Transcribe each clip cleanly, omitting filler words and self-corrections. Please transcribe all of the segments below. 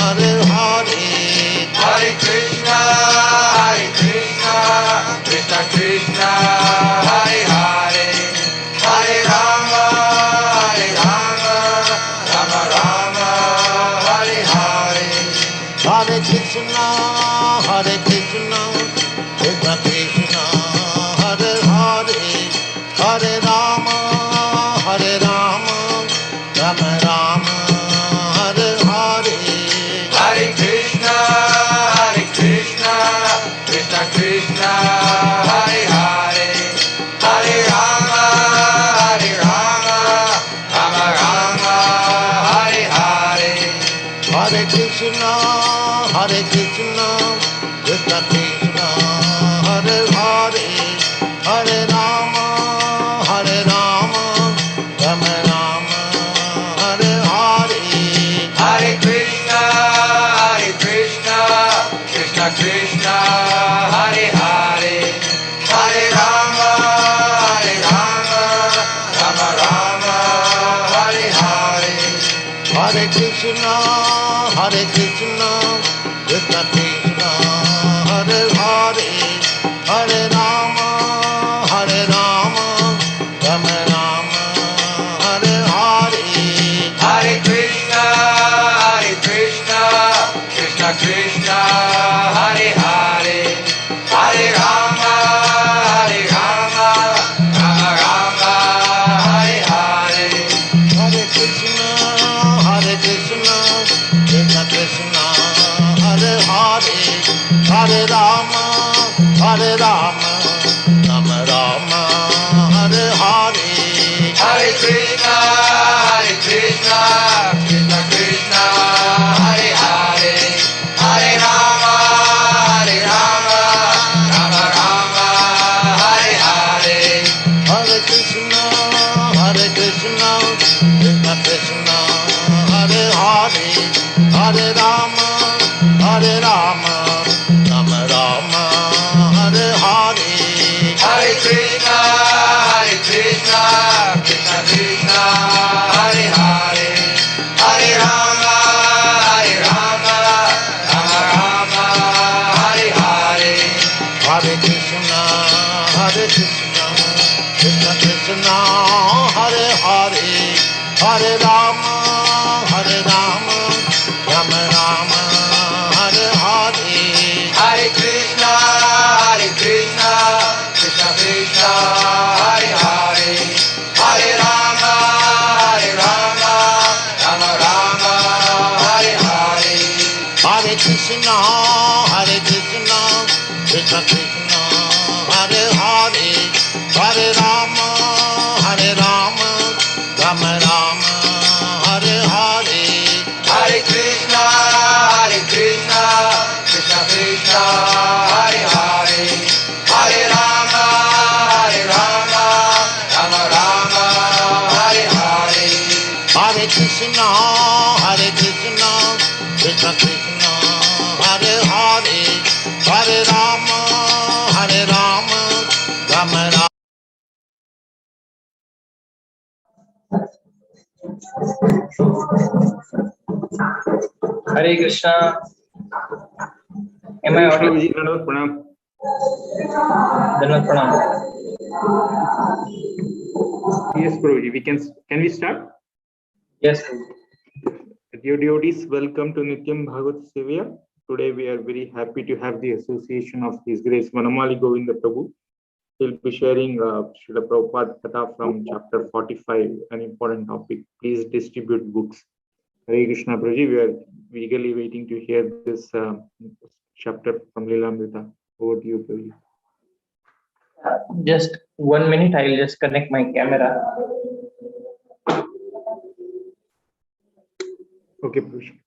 Hare Hare, Hare Krishna, Krishna Krishna, Hare Hare, Hare Rama, Rama Rama, Hare Hare. Hare Krishna, Krishna Krishna, Hare Hare, Hare Rama, Rama Rama, Hare Hare. Hare Krishna, Krishna Krishna, Hare Hare, Hare Rama, Rama Rama, Hare Hare. Hare Krishna, Krishna Krishna, Hare Hare, Hare Rama, Rama Rama, Hare Hare. Hare Krishna, Krishna Krishna, Hare Hare, Hare Rama, Rama Rama, Hare Hare. Hare Krishna, Krishna Krishna, Hare Hare, Hare Rama, Rama Rama, Hare Hare. Hare Krishna, Krishna Krishna, Hare Hare, Hare Rama, Rama Rama, Hare Hare. Hare Krishna, Krishna Krishna, Hare Hare, Hare Rama, Rama Rama, Hare Hare. Hare Krishna, Krishna Krishna, Hare Hare, Hare Rama, Rama Rama, Hare Hare. Hare Krishna, Krishna Krishna, Hare Hare, Hare Rama, Rama Rama, Hare Hare. Hare Krishna, Krishna Krishna, Hare Hare, Hare Rama, Rama Rama, Hare Hare. Hare Krishna, Krishna Krishna, Hare Hare, Hare Rama, Rama Rama, Hare Hare. Hare Krishna, Krishna Krishna, Hare Hare, Hare Rama, Rama Rama, Hare Hare. Hare Krishna, Krishna Krishna, Hare Hare, Hare Rama, Rama Rama, Hare Hare. Hare Krishna, Krishna Krishna, Hare Hare, Hare Rama, Rama Rama, Hare Hare. Hare Krishna, Krishna Krishna, Hare Hare, Hare Rama, Rama Rama. Hare Krishna. Am I audible? Dandavat pranam. Dandavat pranam. Yes, Prabhuji, can we start? Yes. Dear devotees, welcome to Nityam Bhagavat Sevya. Today we are very happy to have the association of His Grace Vanamali Govinda Prabhu. He'll be sharing Srila Prabhupada Katha from chapter 45, an important topic. Please distribute books. Hare Krishna, Prabhuji, we are eagerly waiting to hear this chapter from lilamritha. Over to you, Prabhuji. Just 1 minute, I'll just connect my camera. Okay, Prabhuji.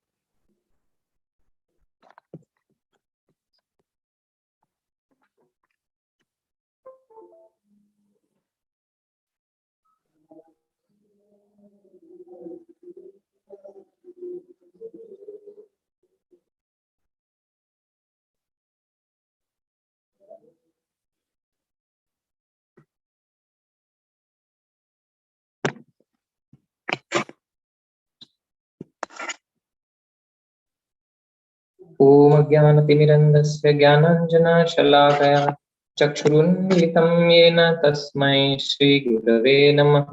ॐ अज्ञानतिमिरन्धस्य ज्ञानाञ्जनशलाकया चक्षुरुन्मिलितं येन तस्मै श्रीगुरवे नमः।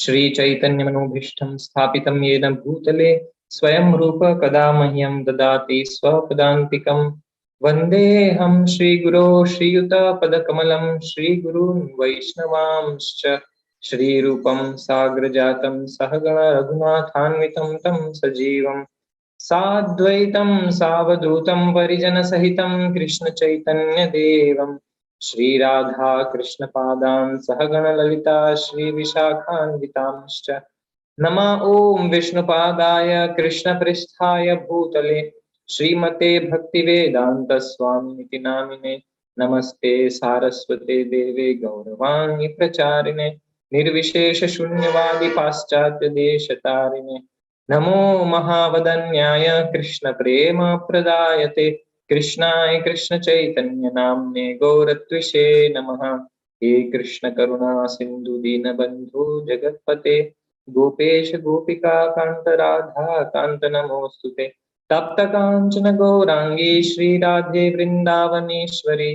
श्रीचैतन्यमनोभीष्टं स्थापितं येन भूतले स्वयं रूप कदा मह्यं ददाति स्वपदान्तिकं। वन्देऽहं श्रीगुरो श्रीयुतपदकमलं श्रीगुरून् वैष्णवांश्च श्रीरूपं साग्रजातं सहगण रघुनाथान्वितं तं सजीवम् साद्वैतं सावधूतं परिजनसहितं कृष्णचैतन्यदेवं श्रीराधा कृष्णपादान् सहगण ललिता श्रीविशाखान्वितांश्च नमः। ॐ विष्णुपादाय कृष्णपृष्ठाय भूतले श्रीमते भक्तिवेदान्तस्वामिनिति नामिने नमस्ते सारस्वते देवे गौरवाणी प्रचारिणे निर्विशेषशून्यवादी पाश्चात्यदेशतारिणे नमो महावदन्याय कृष्णप्रेम प्रदायते कृष्णाय कृष्णचैतन्य नाम्ने गौरत्विषे नमः। हे कृष्ण करुणा सिन्धु दीनबन्धु जगत्पते गोपेश गोपिका कांत राधा कांत नमोस्तुते तप्त कांचन गौरांगी श्रीराधे वृंदावनेश्वरी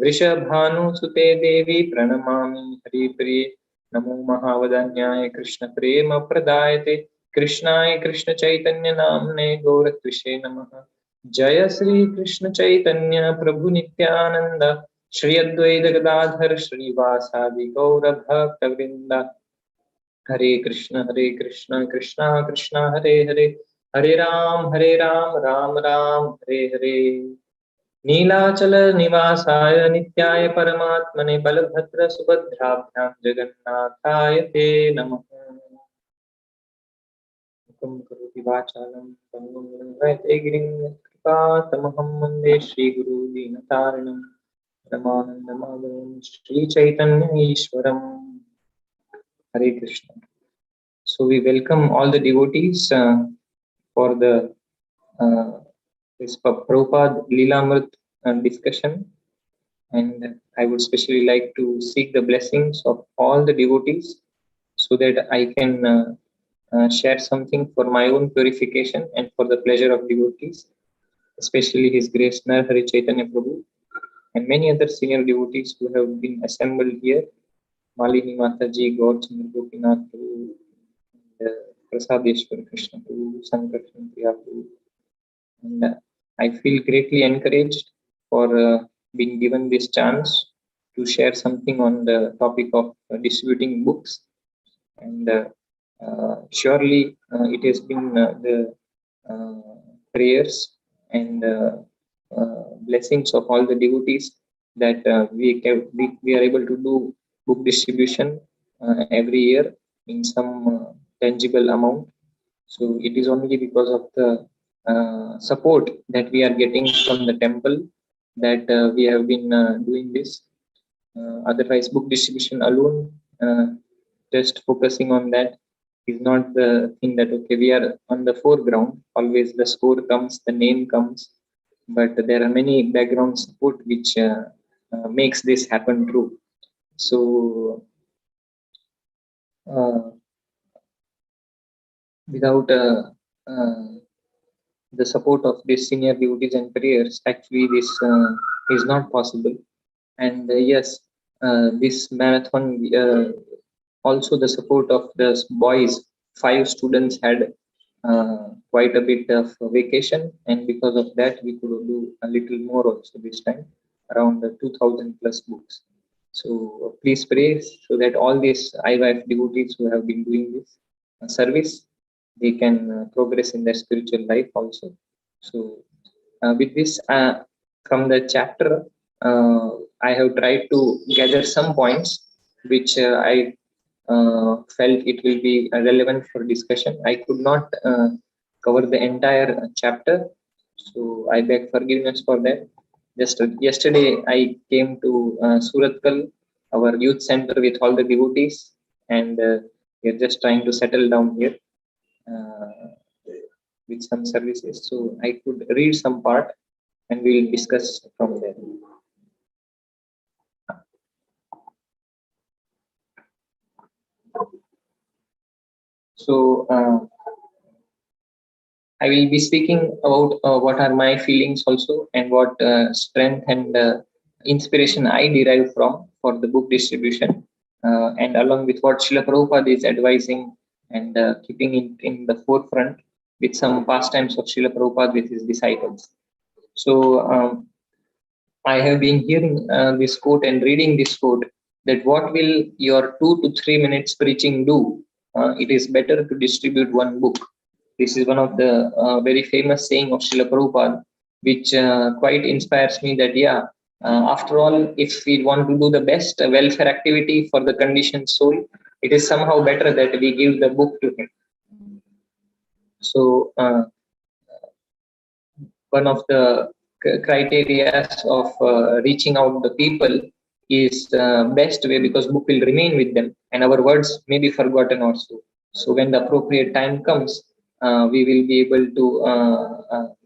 वृषभानुसुते देवी प्रणमामि हरिप्रिये नमो महावदन्याय कृष्ण प्रेम प्रदायते कृष्णाय कृष्ण चैतन्य नाम्ने गौरत्विषे नमः। जय श्री कृष्ण चैतन्य प्रभु नित्यानंद श्री अद्वैत गदाधर श्रीवासादि गौर भक्त वृंदा हरे कृष्ण कृष्णा कृष्णा हरे हरे हरे राम राम राम हरे हरे। नीलाचल निवासाय नित्याय परमात्मने बलभद्र सुभद्राभ्यां जगन्नाथाय ते नमः। मुखं करोति वाचालं पङ्गुं लङ्घयते गिरिं यत्कृपातमहं वन्दे श्रीगुरु दीनतारिणं परमानन्दमाधवं श्रीचैतन्य ईश्वरम्। हरे Krishna. So we welcome all the devotees for the this Prabhupada lilamritha discussion, and I would especially like to seek the blessings of all the devotees so that I can share something for my own purification and for the pleasure of devotees, especially His Grace Narhari Chaitanya Prabhu and many other senior devotees who have been assembled here, Malini Mataji, Gaur Chandra Gopinath Prabhu, Prasadeshwar Krishna Prabhu, Sankarshan Priya Prabhu. And I feel greatly encouraged for being given this chance to share something on the topic of distributing books. And surely it has been the prayers and blessings of all the devotees that we are able to do book distribution every year in some tangible amount. So it is only because of the support that we are getting from the temple that we have been doing this. Otherwise, book distribution alone, just focusing on that, is not the thing that okay, we are on the foreground. Always the score comes, the name comes, but there are many background support which makes this happen true. So without the support of these senior devotees and prayers, actually this is not possible. And yes, this marathon, also the support of the boys, 5 students had quite a bit of vacation, and because of that we could do a little more also this time, around 2000 plus books. So please pray so that all these IYF devotees who have been doing this service, they can progress in their spiritual life also. So with this, from the chapter, I have tried to gather some points which I felt it will be relevant for discussion. I could not cover the entire chapter, so I beg forgiveness for that. Just yesterday, I came to Suratkal, our youth center, with all the devotees, and we are just trying to settle down here with some services. So I could read some part, and we will discuss from there. So I will be speaking about what are my feelings also, and what strength and inspiration I derive from for the book distribution, and along with what Srila Prabhupada is advising and keeping in the forefront with some pastimes of Srila Prabhupada with his disciples. So I have been hearing this quote and reading this quote, that what will your 2 to 3 minutes preaching do? It is better to distribute one book. This is one of the very famous saying of Srila Prabhupada, which quite inspires me that, yeah, after all, if we want to do the best welfare activity for the conditioned soul, it is somehow better that we give the book to him. So one of the criteria of reaching out the people is best way, because book will remain with them and our words may be forgotten also. So when the appropriate time comes, we will be able to,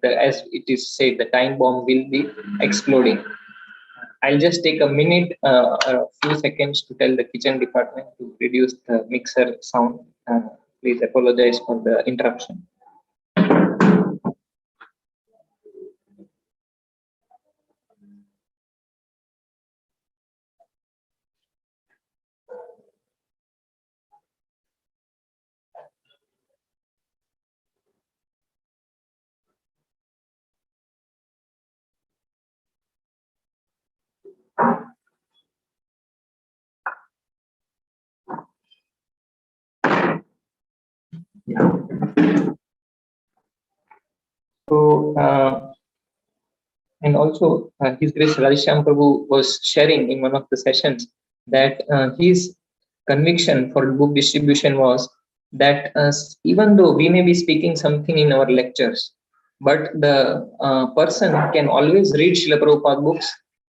as it is said, the time bomb will be exploding. I'll just take a minute, a few seconds to tell the kitchen department to reduce the mixer sound. Please apologize for the interruption. So, and also His Grace Radheshyam Prabhu was sharing in one of the sessions that his conviction for book distribution was that even though we may be speaking something in our lectures, but the person can always read Srila Prabhupada books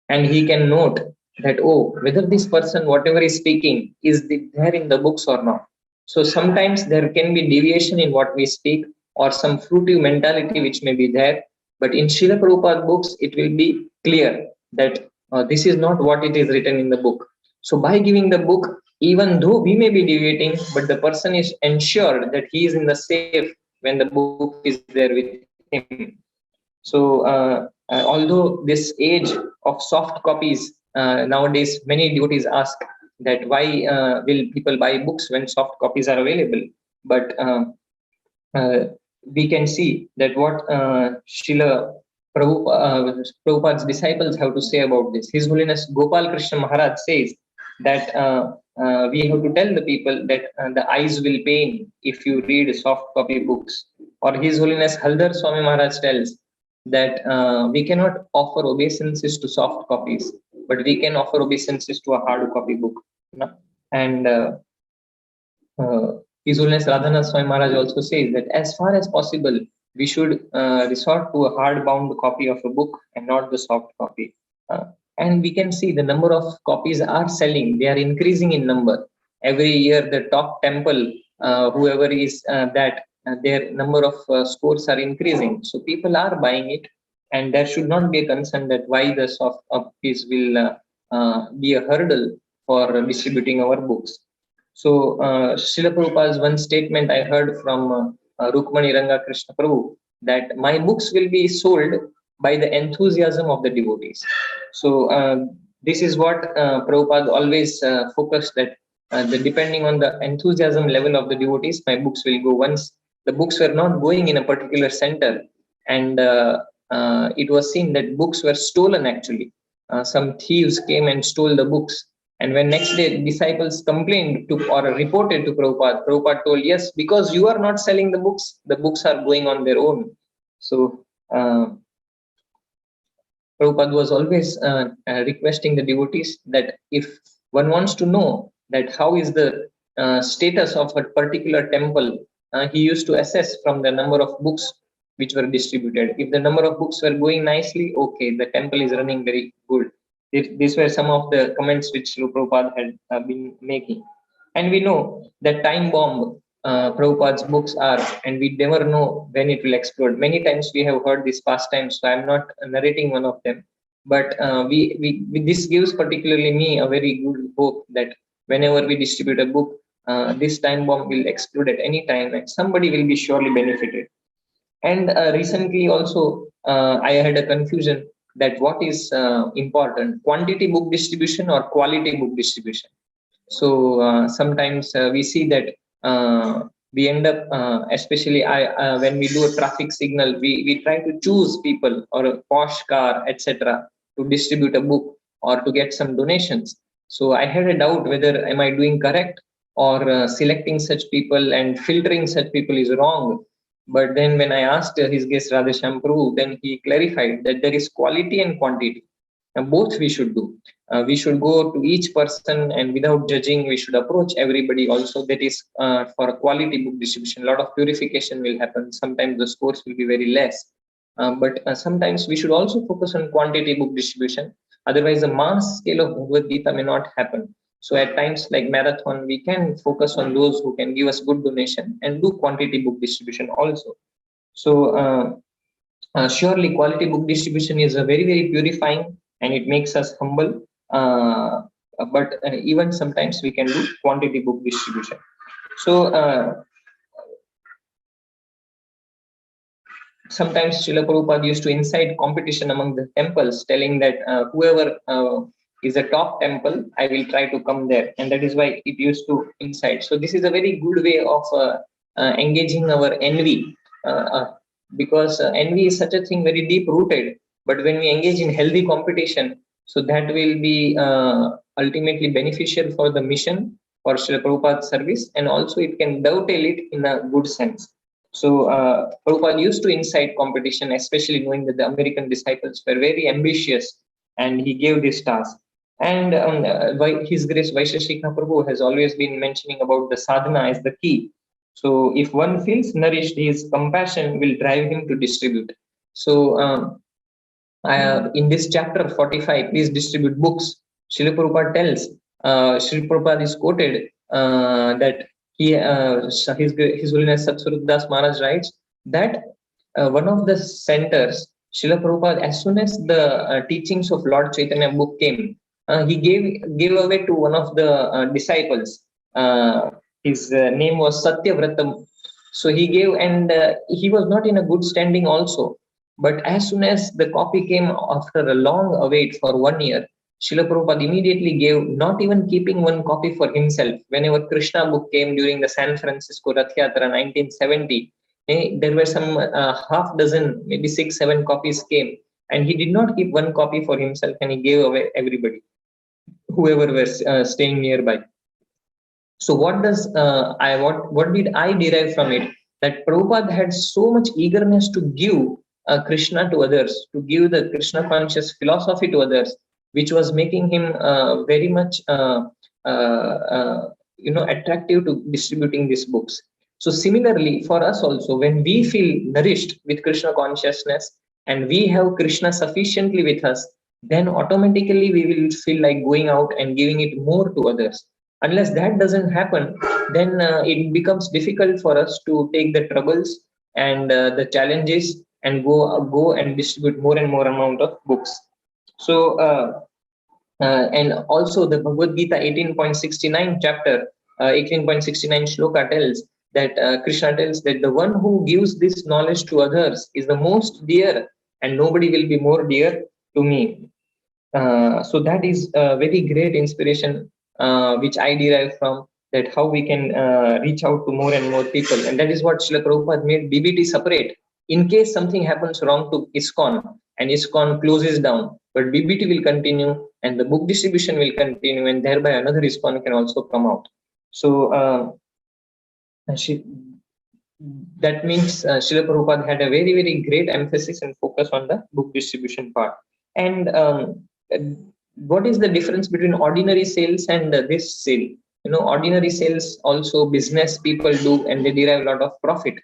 and he can note that, oh, whether this person, whatever is speaking, is there in the books or not. So sometimes there can be deviation in what we speak, or some fruitive mentality which may be there. But in Srila Prabhupada books, it will be clear that this is not what it is written in the book. So by giving the book, even though we may be deviating, but the person is ensured that he is in the safe when the book is there with him. So although this age of soft copies, nowadays many devotees ask that why will people buy books when soft copies are available? But we can see that what Srila Prabhupada's disciples have to say about this. His Holiness Gopal Krishna Maharaj says that we have to tell the people that the eyes will pain if you read soft copy books. Or His Holiness Haldar Swami Maharaj tells that we cannot offer obeisances to soft copies, but we can offer obeisances to a hard copy book. And His Holiness Radhanath Swami Maharaj also says that as far as possible, we should resort to a hard-bound copy of a book and not the soft copy. And we can see the number of copies are selling. They are increasing in number. Every year, the top temple, whoever is their number of scores are increasing. So people are buying it, and there should not be a concern that why the soft copies will be a hurdle for distributing our books. So, Srila Prabhupada's one statement I heard from Rukmani Ranga Krishna Prabhu, that my books will be sold by the enthusiasm of the devotees. So, this is what Prabhupada always focused, that depending on the enthusiasm level of the devotees, my books will go. Once the books were not going in a particular center, and it was seen that books were stolen actually. Some thieves came and stole the books. And when next day disciples complained to or reported to Prabhupada, Prabhupada told, yes, because you are not selling the books are going on their own. So Prabhupada was always requesting the devotees that if one wants to know that how is the status of a particular temple, he used to assess from the number of books which were distributed. If the number of books were going nicely, okay, the temple is running very good. These were some of the comments which Srila Prabhupada had been making. And we know that time bomb Prabhupada's books are, and we never know when it will explode. Many times we have heard these pastimes, so I'm not narrating one of them. But this gives particularly me a very good hope that whenever we distribute a book, this time bomb will explode at any time and somebody will be surely benefited. And recently also, I had a confusion that what is important, quantity book distribution or quality book distribution. So sometimes we see that we end up, especially when we do a traffic signal, we try to choose people or a posh car, etc., to distribute a book or to get some donations. So I had a doubt whether am I doing correct, or selecting such people and filtering such people is wrong. But then when I asked his guest Radhesham Prabhu, then he clarified that there is quality and quantity, and both we should do. We should go to each person and without judging, we should approach everybody also. That is for a quality book distribution. A lot of purification will happen. Sometimes the scores will be very less. But sometimes we should also focus on quantity book distribution. Otherwise, the mass scale of Bhagavad Gita may not happen. So at times like marathon, we can focus on those who can give us good donation and do quantity book distribution also. So surely quality book distribution is a very, very purifying, and it makes us humble. But even sometimes we can do quantity book distribution. So sometimes Srila Prabhupada used to incite competition among the temples, telling that whoever is a top temple, I will try to come there. And that is why it used to incite. So this is a very good way of engaging our envy, because envy is such a thing very deep rooted. But when we engage in healthy competition, so that will be ultimately beneficial for the mission, for Srila Prabhupada's service, and also it can dovetail it in a good sense. So Prabhupada used to incite competition, especially knowing that the American disciples were very ambitious, and he gave this task. And His Grace Vaisheshika Prabhu has always been mentioning about the sadhana as the key. So if one feels nourished, his compassion will drive him to distribute. So in this chapter 45, please distribute books, Srila Prabhupada tells, Srila Prabhupada is quoted that His Holiness Satsvarup Das Maharaj writes that one of the centers, Srila Prabhupada, as soon as the teachings of Lord Chaitanya book came, he gave away to one of the disciples. His name was Satyavratam. So he gave, and he was not in a good standing also. But as soon as the copy came after a long await for 1 year, Srila Prabhupada immediately gave, not even keeping one copy for himself. Whenever Krishna book came during the San Francisco Rath Yatra 1970, there were some half dozen, maybe 6-7 copies came, and he did not keep one copy for himself, and he gave away everybody, whoever was staying nearby. So what does what did I derive from it? That Prabhupada had so much eagerness to give Krishna to others, to give the Krishna conscious philosophy to others, which was making him very much attractive to distributing these books. So similarly for us also, when we feel nourished with Krishna consciousness and we have Krishna sufficiently with us, then automatically we will feel like going out and giving it more to others. Unless that doesn't happen, then it becomes difficult for us to take the troubles and the challenges and go and distribute more and more amount of books. So and also the Bhagavad Gita 18.69 chapter, 18.69 shloka tells that Krishna tells that the one who gives this knowledge to others is the most dear, and nobody will be more dear to me. So that is a very great inspiration which I derive from that, how we can reach out to more and more people. And that is what Srila Prabhupada made BBT separate. In case something happens wrong to ISKCON and ISKCON closes down, but BBT will continue and the book distribution will continue, and thereby another ISKCON can also come out. So that means Srila Prabhupada had a very, very great emphasis and focus on the book distribution part. And what is the difference between ordinary sales and this sale? Ordinary sales also business people do, and they derive a lot of profit.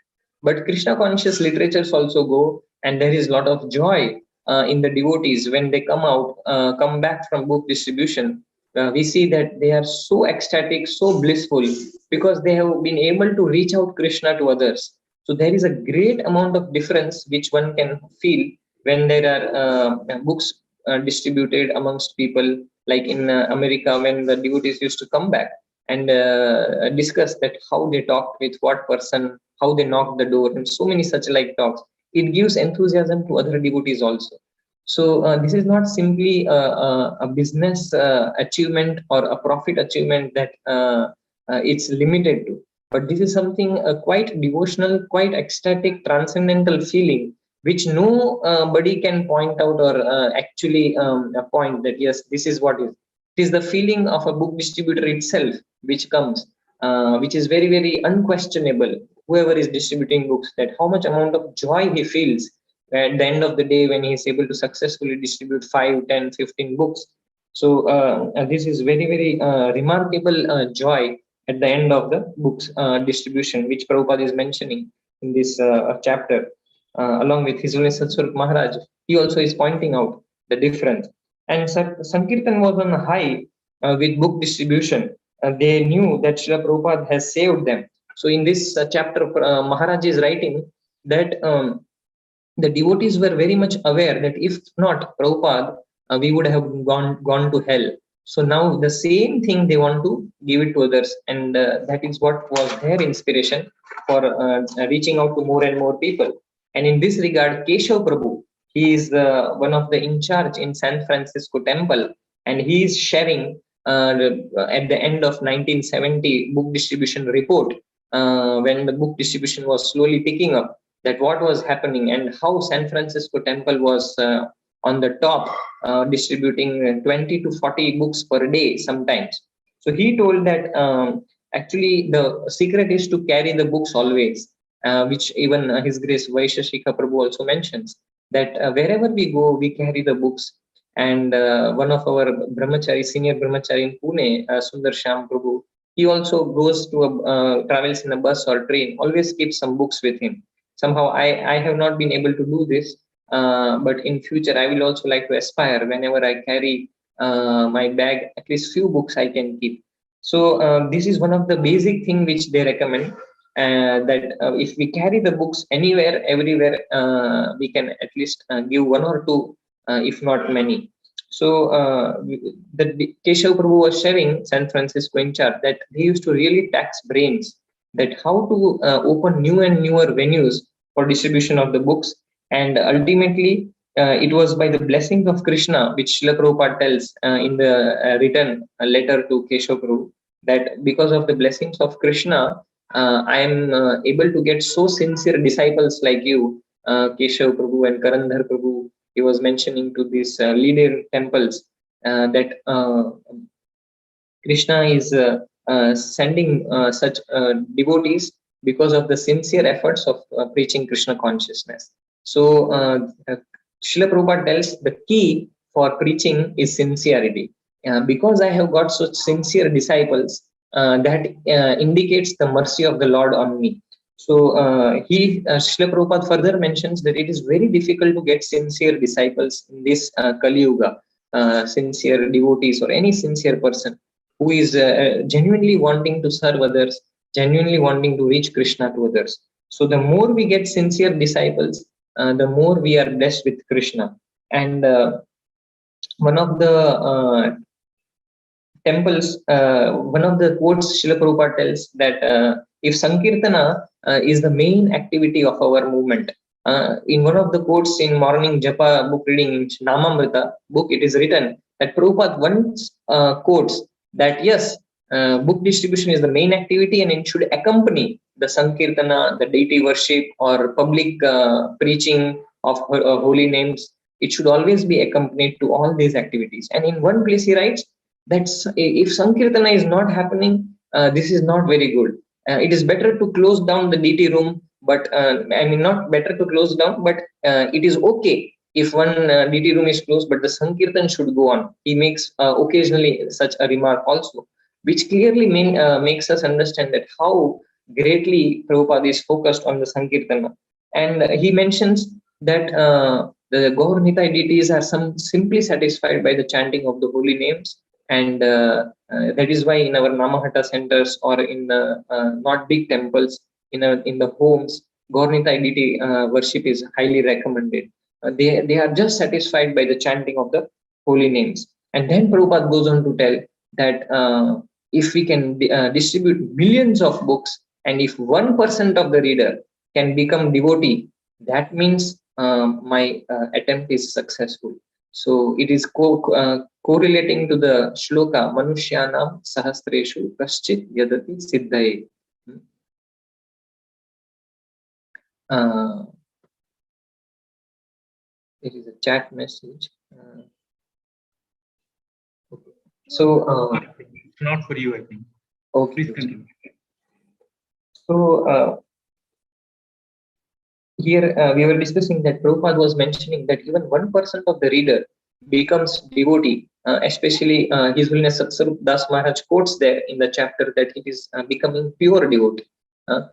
But Krishna conscious literatures also go, and there is a lot of joy in the devotees when they come back from book distribution. We see that they are so ecstatic, so blissful, because they have been able to reach out Krishna to others. So there is a great amount of difference which one can feel when there are books distributed amongst people, like in America, when the devotees used to come back and discuss that how they talked with what person, how they knocked the door, and so many such like talks. it gives enthusiasm to other devotees also. So this is not simply a business achievement or a profit achievement that it's limited to, but this is something quite devotional, quite ecstatic, transcendental feeling, which nobody can point out or actually point that yes, this is what is. It is the feeling of a book distributor itself which comes, which is very, very unquestionable. Whoever is distributing books, that how much amount of joy he feels at the end of the day when he is able to successfully distribute 5, 10, 15 books. So this is very, very remarkable joy at the end of the books distribution, which Prabhupada is mentioning in this chapter, along with His Holiness Satswarup Maharaj. He also is pointing out the difference. And Sankirtan was on a high with book distribution. They knew that Srila Prabhupada has saved them. So in this chapter, Maharaj is writing that the devotees were very much aware that if not Prabhupada, we would have gone to hell. So now the same thing they want to give it to others, and that is what was their inspiration for reaching out to more and more people. And in this regard, Keshav Prabhu, he is one of the in charge in San Francisco Temple, and he is sharing at the end of 1970 book distribution report, when the book distribution was slowly picking up, that what was happening and how San Francisco Temple was on the top, distributing 20 to 40 books per day sometimes. So he told that actually the secret is to carry the books always, which even His Grace Vaishashika Prabhu also mentions, that wherever we go, we carry the books. And one of our brahmachari, senior brahmachari in Pune, Sundar Sham Prabhu, he also goes to travels in a bus or train, always keeps some books with him. Somehow I have not been able to do this, but in future I will also like to aspire, whenever I carry my bag, at least few books I can keep. So this is one of the basic thing which they recommend, that if we carry the books anywhere, everywhere, we can at least give one or two, if not many. So the Keshav Prabhu was sharing, San Francisco in charge, that they used to really tax brains, that how to open new and newer venues for distribution of the books. And ultimately, it was by the blessings of Krishna, which Srila Prabhupada tells in the written letter to Keshav Prabhu, that because of the blessings of Krishna, I am able to get so sincere disciples like you, Keshav Prabhu and Karandhar Prabhu. He was mentioning to these leader temples that Krishna is sending such devotees because of the sincere efforts of preaching Krishna consciousness. So Srila Prabhupada tells the key for preaching is sincerity. Because I have got such sincere disciples, that indicates the mercy of the Lord on me. So Srila Prabhupada further mentions that it is very difficult to get sincere disciples in this Kali Yuga, sincere devotees or any sincere person who is genuinely wanting to serve others, genuinely wanting to reach Krishna to others. So the more we get sincere disciples, the more we are blessed with Krishna. And one of the temples, one of the quotes Srila Prabhupada tells that if Sankirtana is the main activity of our movement, in one of the quotes in morning Japa book reading in Namamrita book, it is written that Prabhupada once quotes that yes, book distribution is the main activity and it should accompany the Sankirtana, the deity worship or public preaching of holy names. It should always be accompanied to all these activities. And in one place he writes that if Sankirtana is not happening, this is not very good. It is better to close down the deity room, but I mean not better to close down, but it is okay if one deity room is closed, but the Sankirtan should go on. He makes occasionally such a remark also, which clearly makes us understand that how greatly Prabhupada is focused on the Sankirtana. And he mentions that the Gaur Nitai deities are simply satisfied by the chanting of the holy names. And that is why in our Namahata centers or in the not big temples, in the homes, Gaur Nitai deity worship is highly recommended. They are just satisfied by the chanting of the holy names. And then Prabhupada goes on to tell that if we can distribute millions of books, and if 1% of the reader can become devotee, that means my attempt is successful. So it is correlating to the shloka Manushyanam Sahasreshu Kaschit Yadati Siddhaye. There is a chat message. Okay. So it's not for you, I think. okay. Please continue. So here we were discussing that Prabhupada was mentioning that even 1% of the reader becomes devotee. Especially His Holiness Sri Das Maharaj quotes there in the chapter that it is becoming pure devotee.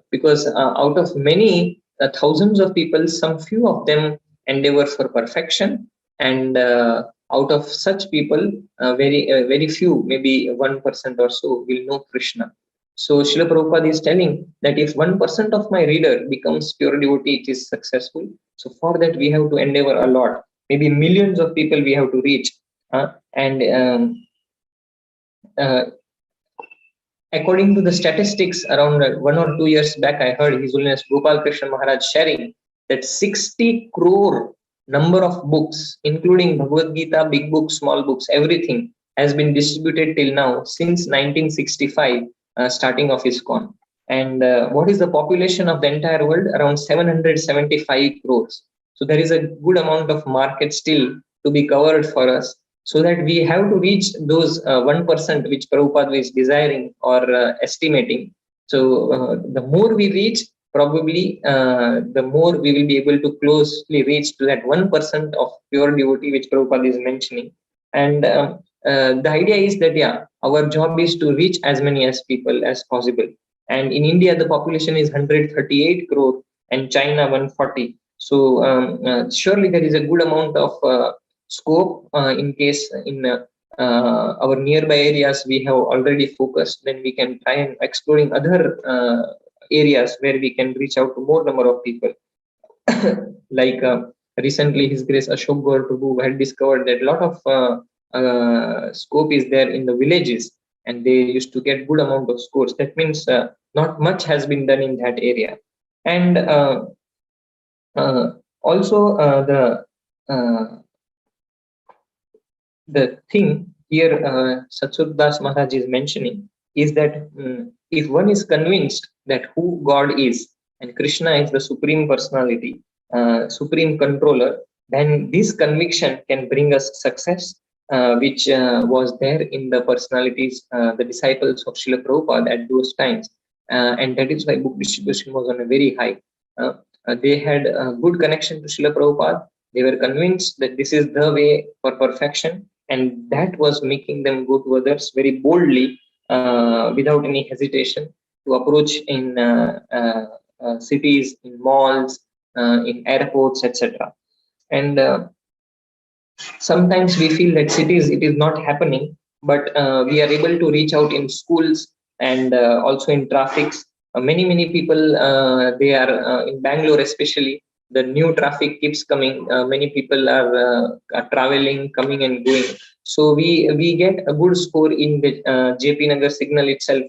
Because out of many thousands of people, some few of them endeavor for perfection, and out of such people, very few, maybe 1% or so, will know Krishna. So Srila Prabhupada is telling that if 1% of my reader becomes pure devotee, it is successful. So for that we have to endeavor a lot. Maybe millions of people we have to reach. And according to the statistics, around 1 or 2 years back, I heard His Holiness Gopal Krishna Maharaj sharing that 60 crore number of books, including Bhagavad Gita, big books, small books, everything has been distributed till now since 1965, starting of ISKCON. And what is the population of the entire world? Around 775 crores. So there is a good amount of market still to be covered for us, so that we have to reach those 1% which Prabhupada is desiring or estimating. So the more we reach, probably the more we will be able to closely reach to that 1% of pure devotee which Prabhupada is mentioning. And the idea is that, yeah, our job is to reach as many as people as possible. And in India, the population is 138 crore and China 140. So surely there is a good amount of scope in case in our nearby areas we have already focused, then we can try and exploring other areas where we can reach out to more number of people. Like recently His Grace Ashok Gaur Prabhu had discovered that a lot of scope is there in the villages, and they used to get good amount of scores. That means not much has been done in that area. And also the thing here Satsur Das Maharaj is mentioning is that if one is convinced that who God is and Krishna is the supreme personality, supreme controller, then this conviction can bring us success, which was there in the personalities, the disciples of Srila Prabhupada at those times. And that is why book distribution was on a very high. They had a good connection to Srila Prabhupada. They were convinced that this is the way for perfection, and that was making them go to others very boldly, without any hesitation, to approach in cities, in malls, in airports, etc. And sometimes we feel that cities it is not happening, but we are able to reach out in schools and also in traffics. Many people, they are in Bangalore especially, the new traffic keeps coming. Many people are traveling, coming and going. So we get a good score in the JP Nagar signal itself.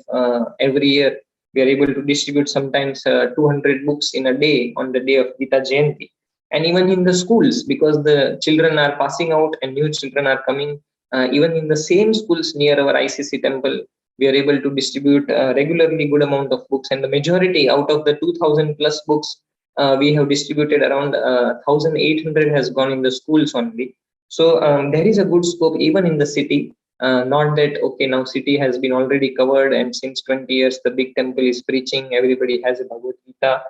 Every year we are able to distribute sometimes 200 books in a day on the day of Gita Jayanti. And even in the schools, because the children are passing out and new children are coming, even in the same schools near our ICC temple, we are able to distribute regularly good amount of books. And the majority out of the 2000 plus books, we have distributed around 1800 has gone in the schools only. So there is a good scope even in the city. Not that, okay, now city has been already covered and since 20 years the big temple is preaching, everybody has a Bhagavad Gita.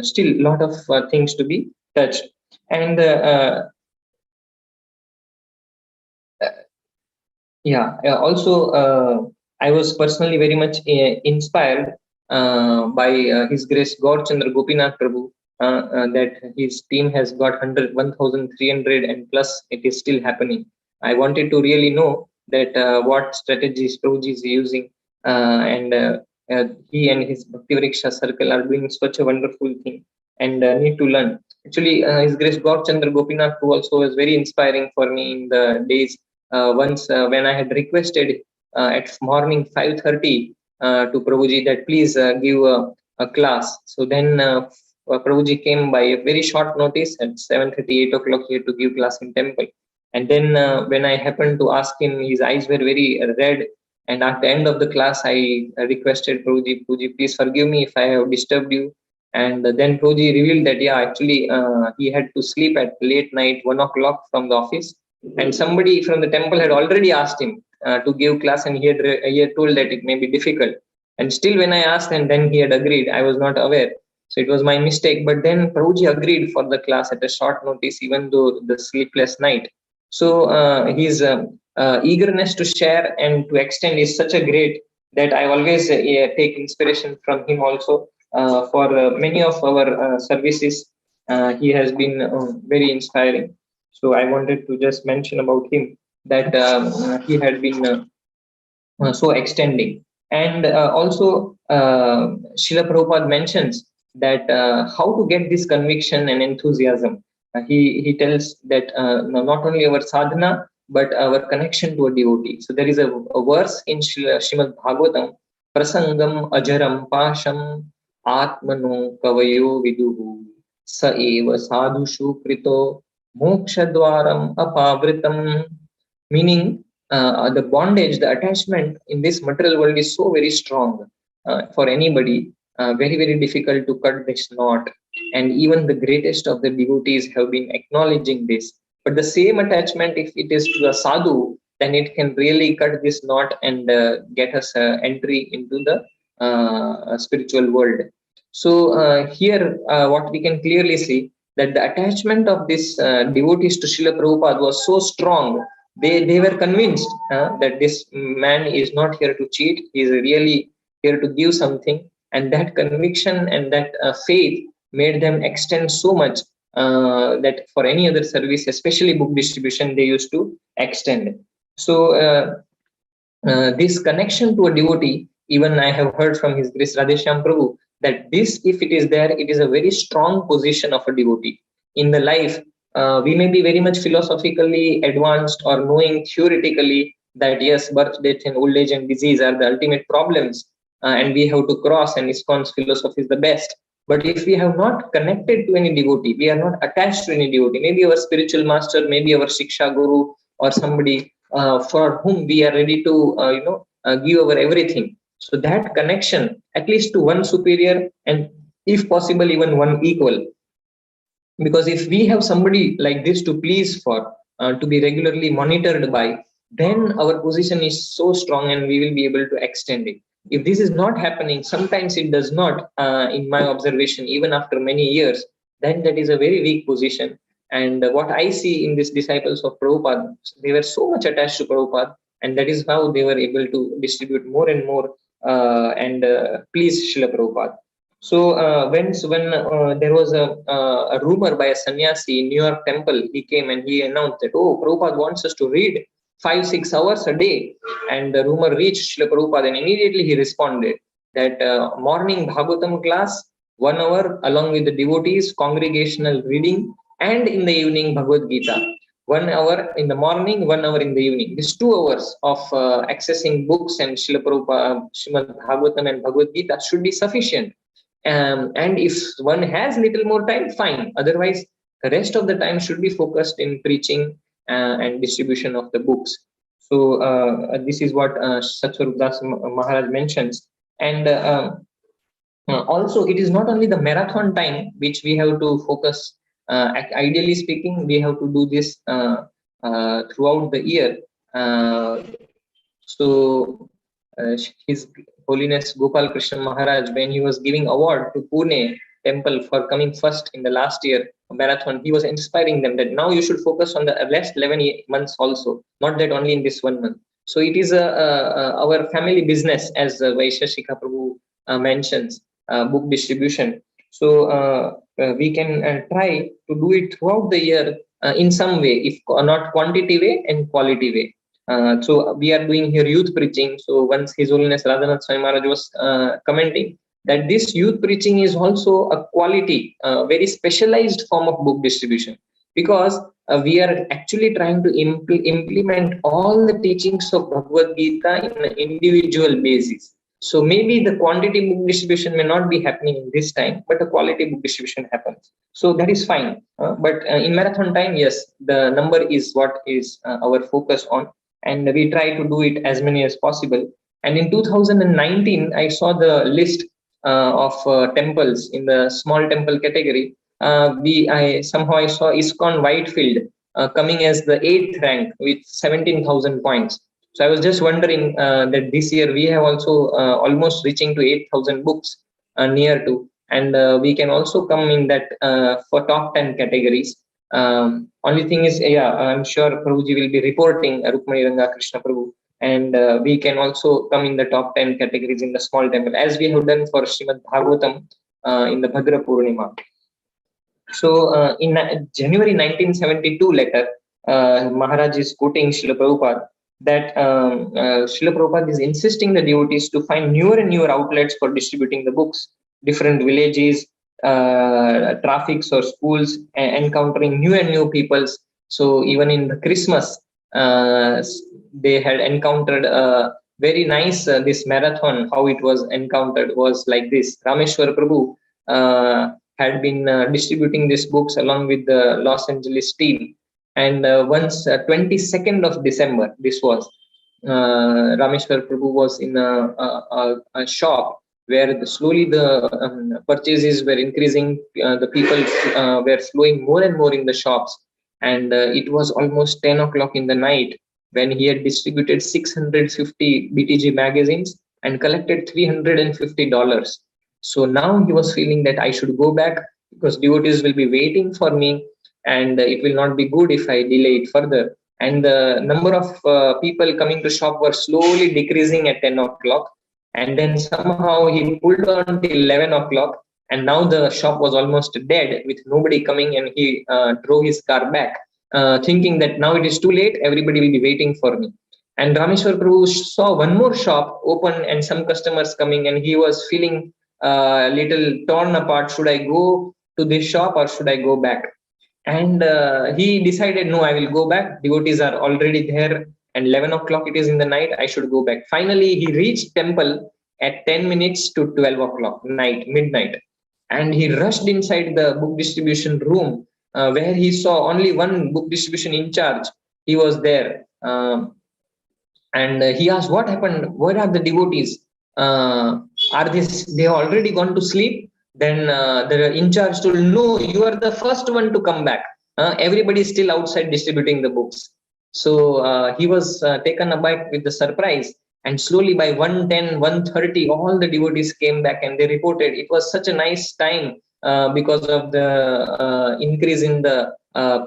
Still a lot of things to be touched. And yeah, also I was personally very much inspired by His Grace Gaur Chandra Gopinath Prabhu, that his team has got 1,300 and plus, it is still happening. I wanted to really know that what strategies Prabhuji is using, and he and his Bhakti Vriksha circle are doing such a wonderful thing, and need to learn. Actually, His Grace Gaur Chandra Gopinath Prabhu also was very inspiring for me in the days. Once when I had requested at morning 5:30 to Prabhuji that please give a class. So then Prabhuji came by a very short notice at 7:30, 8 o'clock here to give class in temple. And then when I happened to ask him, his eyes were very red. And at the end of the class, I requested Prabhuji, please forgive me if I have disturbed you. And then Prabhuji revealed that, yeah, actually, he had to sleep at late night, 1 o'clock from the office. And somebody from the temple had already asked him to give class, and he had told that it may be difficult. And still, when I asked, and then he had agreed, I was not aware. So it was my mistake. But then Prabhuji agreed for the class at a short notice, even though the sleepless night. So his eagerness to share and to extend is such a great that I always take inspiration from him also. For many of our services, he has been very inspiring. So I wanted to just mention about him that he had been so extending. And also, Srila Prabhupada mentions that how to get this conviction and enthusiasm. He tells that not only our sadhana, but our connection to a devotee. So there is a verse in Srimad Bhagavatam, Prasangam ajaram pasham atmano kavayo viduhu sa eva sadhushu krito mokshadwaram apavritam. Meaning, the bondage, the attachment in this material world is so very strong for anybody, very, very difficult to cut this knot. And even the greatest of the devotees have been acknowledging this. But the same attachment, if it is to a sadhu, then it can really cut this knot and get us entry into the spiritual world. So here, what we can clearly see that the attachment of this devotees to Srila Prabhupada was so strong. They were convinced that this man is not here to cheat. He is really here to give something. And that conviction and that faith made them extend so much that for any other service, especially book distribution, they used to extend. So this connection to a devotee, even I have heard from His Grace Radheshyam Prabhu, that this, if it is there, it is a very strong position of a devotee. In the life, we may be very much philosophically advanced or knowing theoretically that yes, birth, death, and old age and disease are the ultimate problems, and we have to cross, and ISKCON's philosophy is the best. But if we have not connected to any devotee, we are not attached to any devotee, maybe our spiritual master, maybe our Shiksha Guru, or somebody for whom we are ready to give our everything. So that connection, at least to one superior, and if possible, even one equal. Because if we have somebody like this to please for, to be regularly monitored by, then our position is so strong and we will be able to extend it. If this is not happening, sometimes it does not, in my observation, even after many years, then that is a very weak position. And what I see in these disciples of Prabhupada, they were so much attached to Prabhupada, and that is how they were able to distribute more and more and please Srila Prabhupada. So when there was a rumor by a sannyasi in New York temple, he came and he announced that, oh, Prabhupada wants us to read 5-6 hours a day. And the rumor reached Srila Prabhupada, and immediately he responded that morning Bhagavatam class, 1 hour along with the devotees, congregational reading, and in the evening Bhagavad Gita. 1 hour in the morning, 1 hour in the evening. These 2 hours of accessing books and Srila Prabhupada, Srimad Bhagavatam and Bhagavad Gita should be sufficient. And if one has little more time, fine. Otherwise, the rest of the time should be focused in preaching and distribution of the books. So this is what Satsvarup Das Maharaj mentions. And also, it is not only the marathon time which we have to focus. Ideally speaking, we have to do this throughout the year. So His Holiness Gopal Krishna Maharaj, when he was giving award to Pune temple for coming first in the last year marathon, he was inspiring them that now you should focus on the last 11 months also, not that only in this 1 month. So it is our family business, as Vaishashika Prabhu mentions, book distribution. So we can try to do it throughout the year in some way, if not quantity way and quality way. So we are doing here youth preaching. So once His Holiness Radhanath Swami Maharaj was commenting that this youth preaching is also a quality, very specialized form of book distribution, because we are actually trying to implement all the teachings of Bhagavad Gita in an individual basis. So maybe the quantity book distribution may not be happening in this time, but the quality book distribution happens. So that is fine. But in marathon time, yes, the number is what is our focus on, and we try to do it as many as possible. And in 2019, I saw the list of temples in the small temple category. I somehow I saw ISKCON Whitefield coming as the 8th rank with 17,000 points. So I was just wondering that this year we have also almost reaching to 8,000 books near to, and we can also come in that for top 10 categories. Only thing is, yeah, I'm sure Prabhuji will be reporting Rukmani Ranga Krishna Prabhu, and we can also come in the top 10 categories in the small temple, as we have done for Srimad Bhagavatam in the Bhadra Purnima. So in January 1972 letter, Maharaj is quoting Srila Prabhupada that Srila Prabhupada is insisting the devotees to find newer and newer outlets for distributing the books, different villages, traffics or schools, encountering new and new peoples. So even in the Christmas, they had encountered very nice this marathon. How it was encountered was like this. Rameshwar Prabhu had been distributing these books along with the Los Angeles team. And once 22nd of December, this was, Rameshwar Prabhu was in a shop where slowly the purchases were increasing. The people were flowing more and more in the shops. And it was almost 10 o'clock in the night when he had distributed 650 BTG magazines and collected $350. So now he was feeling that I should go back because devotees will be waiting for me, and it will not be good if I delay it further. And the number of people coming to shop were slowly decreasing at 10 o'clock. And then somehow he pulled on till 11 o'clock. And now the shop was almost dead with nobody coming, and he drove his car back, thinking that now it is too late, everybody will be waiting for me. And Rameshwar Prabhu saw one more shop open and some customers coming, and he was feeling little torn apart. Should I go to this shop or should I go back? And he decided, no, I will go back. Devotees are already there, and 11 o'clock it is in the night. I should go back. Finally, he reached temple at 10 minutes to 12 o'clock midnight, and he rushed inside the book distribution room where he saw only one book distribution in charge. He was there. And he asked, what happened? Where are the devotees? Are they already gone to sleep? Then the in charge told, no, you are the first one to come back. Everybody is still outside distributing the books. So he was taken aback with the surprise. And slowly by 1:10, 1:30, all the devotees came back and they reported it was such a nice time because of the increase in the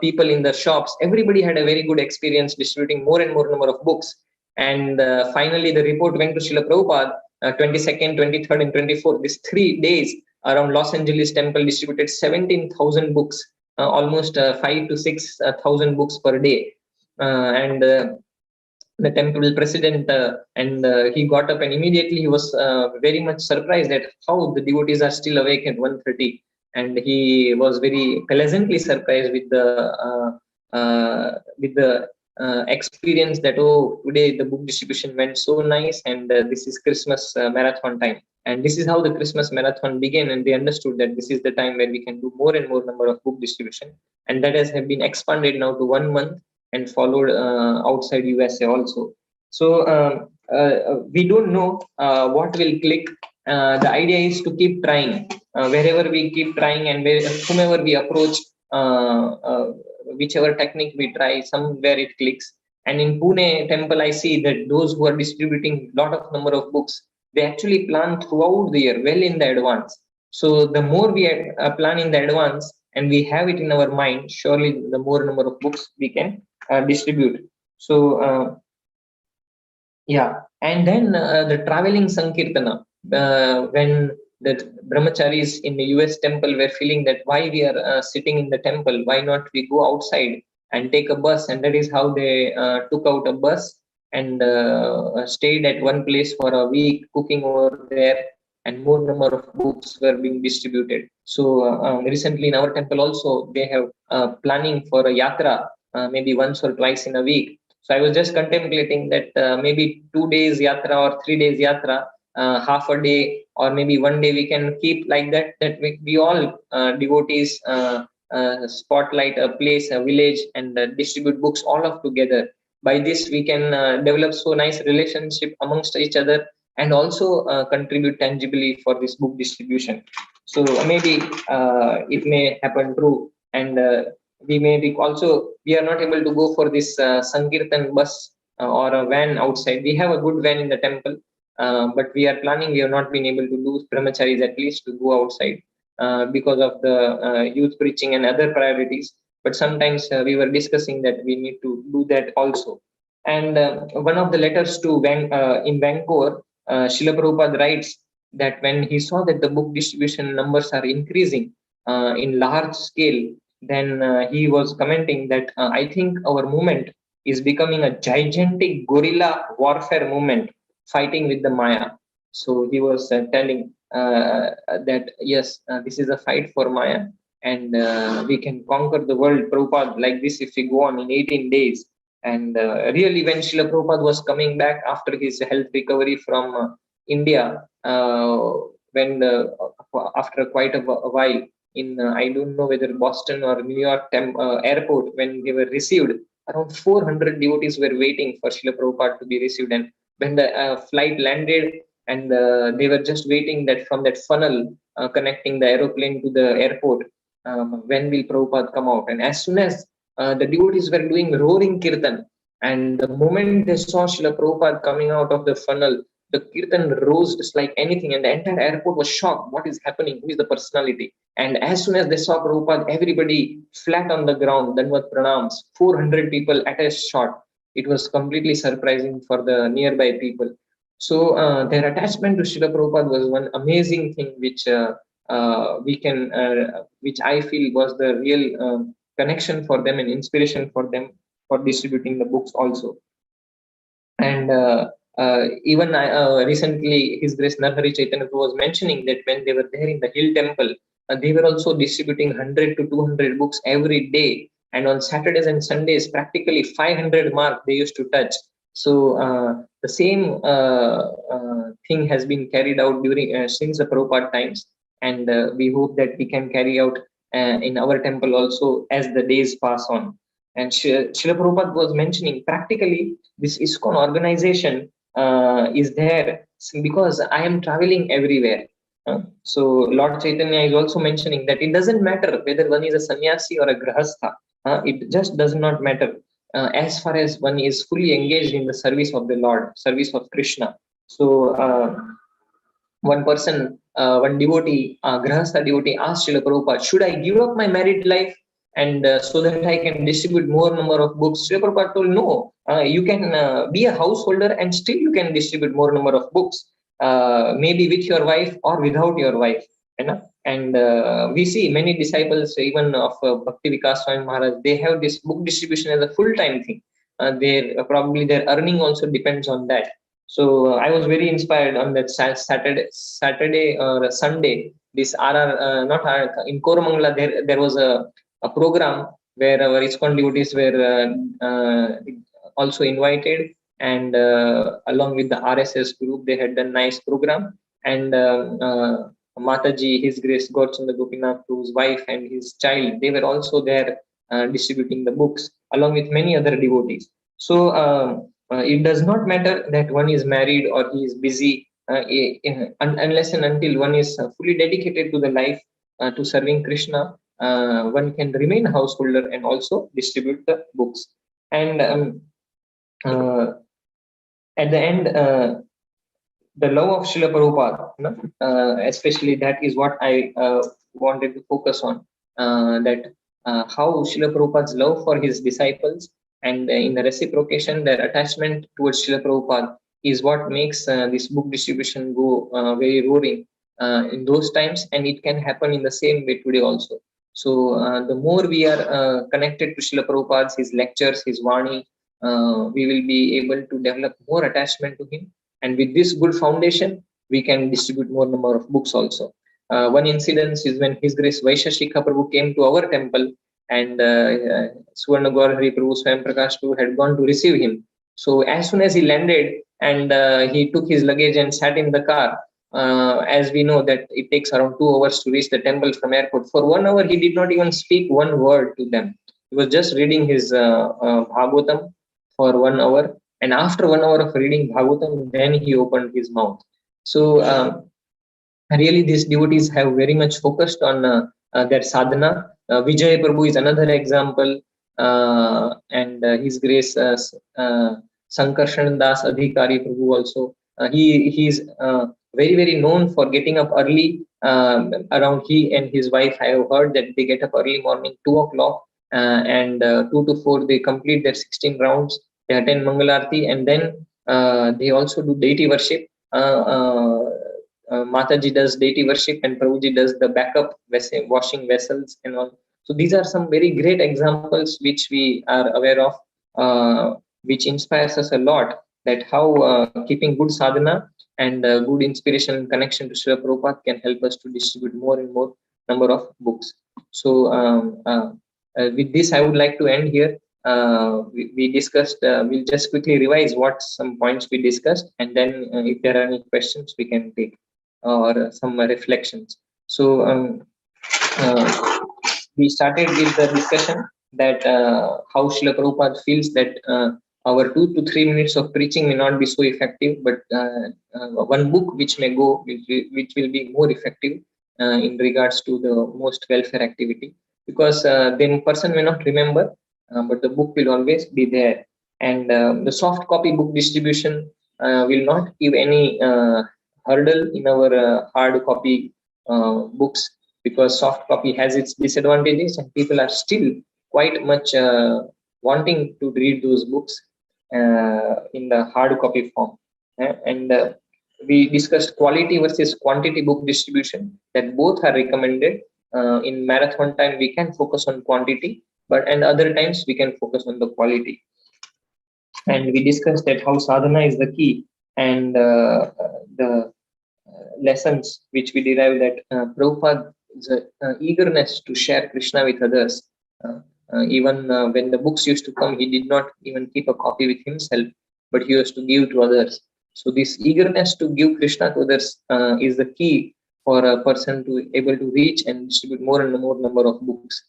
people in the shops. Everybody had a very good experience distributing more and more number of books. And finally, the report went to Srila Prabhupada, 22nd, 23rd, and 24th. These 3 days around Los Angeles temple distributed 17,000 books, almost 5,000 to 6,000 books per day. And the temple president, and he got up and immediately he was very much surprised at how the devotees are still awake at 1:30. And he was very pleasantly surprised with the experience that, oh, today the book distribution went so nice, and this is Christmas marathon time. And this is how the Christmas marathon began, and they understood that this is the time where we can do more and more number of book distribution. And that has been expanded now to 1 month and followed outside USA also. So we don't know what will click. The idea is to keep trying. Wherever we keep trying, and whomever we approach, whichever technique we try, somewhere it clicks. And in Pune temple, I see that those who are distributing lot of number of books, they actually plan throughout the year, well in the advance. So the more we plan in the advance and we have it in our mind, surely the more number of books we can distribute. So yeah, and then the traveling Sankirtana, when the brahmacharis in the US temple were feeling that why we are sitting in the temple, why not we go outside and take a bus? And that is how they took out a bus and stayed at one place for a week, cooking over there, and more number of books were being distributed. So recently in our temple also, they have planning for a yatra, maybe once or twice in a week. So I was just contemplating that maybe 2 days yatra or 3 days yatra, half a day or maybe one day we can keep like that, that we all devotees spotlight a place, a village, and distribute books all of together. By this we can develop so nice relationship amongst each other, and also contribute tangibly for this book distribution. So maybe it may happen true, and we may be also, we are not able to go for this Sankirtan bus or a van outside. We have a good van in the temple, but we are planning, we have not been able to do brahmacharis at least to go outside because of the youth preaching and other priorities. But sometimes we were discussing that we need to do that also. And one of the letters to in Vancouver, Srila Prabhupada writes that when he saw that the book distribution numbers are increasing in large scale, then he was commenting that I think our movement is becoming a gigantic guerrilla warfare movement fighting with the Maya. So he was telling that yes, this is a fight for Maya, and we can conquer the world, Prabhupada, like this if we go on in 18 days. And really, when Srila Prabhupada was coming back after his health recovery from India, when after quite a while in I don't know whether Boston or New York airport, when they were received, around 400 devotees were waiting for Srila Prabhupada to be received. And when the flight landed, and they were just waiting that from that funnel connecting the aeroplane to the airport, when will Prabhupada come out? And as soon as the devotees were doing roaring kirtan, and the moment they saw Srila Prabhupada coming out of the funnel, the kirtan rose just like anything, and the entire airport was shocked. What is happening? Who is the personality? And as soon as they saw Prabhupada, everybody flat on the ground, Danvat pranams, 400 people at a shot. It was completely surprising for the nearby people. So their attachment to Srila Prabhupada was one amazing thing, which which I feel was the real connection for them and inspiration for them for distributing the books also. And even recently, His Grace Narhari Chaitanya was mentioning that when they were there in the Hill Temple, they were also distributing 100 to 200 books every day. And on Saturdays and Sundays, practically 500 mark they used to touch. So the same thing has been carried out during since the Prabhupada times, and we hope that we can carry out in our temple also as the days pass on. And Srila Prabhupada was mentioning practically this ISKCON organization is there because I am traveling everywhere. So Lord Chaitanya is also mentioning that it doesn't matter whether one is a sannyasi or a grahastha. It just does not matter as far as one is fully engaged in the service of the Lord, service of Krishna. So one person, one devotee, grahastha devotee asked Srila Prabhupada, should I give up my married life and so that I can distribute more number of books? Srila Prabhupada told, no, you can be a householder and still you can distribute more number of books, maybe with your wife or without your wife. You know? And we see many disciples, even of Bhakti Vikas Swami Maharaj, they have this book distribution as a full-time thing. Probably their earning also depends on that. So I was very inspired on that Saturday or Sunday. This not RR, in Koramangala, there was a program where our ISKCON devotees were also invited, and along with the RSS group, they had done nice program. And Mataji, His Grace Gaurchanda Gopinath, whose wife and his child, they were also there distributing the books along with many other devotees. So it does not matter that one is married or he is busy, unless and until one is fully dedicated to the life to serving Krishna, one can remain a householder and also distribute the books. And at the end, the love of Srila Prabhupada, especially that is what I wanted to focus on, that how Srila Prabhupada's love for his disciples and in the reciprocation, their attachment towards Srila Prabhupada is what makes this book distribution go very roaring in those times, and it can happen in the same way today also. So the more we are connected to Srila Prabhupada, his lectures, his Vani, we will be able to develop more attachment to him. And with this good foundation, we can distribute more number of books also. One incident is when His Grace Vaishashika Prabhu came to our temple, and Suvarna Gaur Hari Prabhu Swayam Prakash Prabhu had gone to receive him. So as soon as he landed, and he took his luggage and sat in the car. As we know that it takes around 2 hours to reach the temple from airport. For 1 hour, he did not even speak one word to them. He was just reading his Bhagavatam for 1 hour, and after 1 hour of reading Bhagavatam, then he opened his mouth. So really, these devotees have very much focused on their sadhana. Vijay Prabhu is another example, and His Grace Sankarshan Das Adhikari Prabhu also. He is very known for getting up early. Around he and his wife, I have heard that they get up early morning, 2 o'clock, and 2 to 4 they complete their 16 rounds. They attend Mangalarti, and then they also do deity worship. Mataji does deity worship and Prabhuji does the backup washing vessels and all. So these are some very great examples which we are aware of, which inspires us a lot, that how keeping good sadhana and good inspiration and connection to Srila Prabhupada can help us to distribute more and more number of books. So with this, I would like to end here. We discussed, we'll just quickly revise what some points we discussed, and then if there are any questions, we can take or some reflections. So we started with the discussion that how Srila Prabhupada feels that our 2 to 3 minutes of preaching may not be so effective, but one book which may go, which will be more effective in regards to the most welfare activity, because then person may not remember, but the book will always be there. And the soft copy book distribution will not give any hurdle in our hard copy books, because soft copy has its disadvantages and people are still quite much wanting to read those books in the hard copy form. And we discussed quality versus quantity book distribution, that both are recommended. In marathon time we can focus on quantity, but and other times we can focus on the quality. And we discussed that how sadhana is the key, and the lessons which we derive, that Prabhupada's eagerness to share Krishna with others. Even when the books used to come, he did not even keep a copy with himself, but he used to give to others. So this eagerness to give Krishna to others is the key for a person to able to reach and distribute more and more number of books.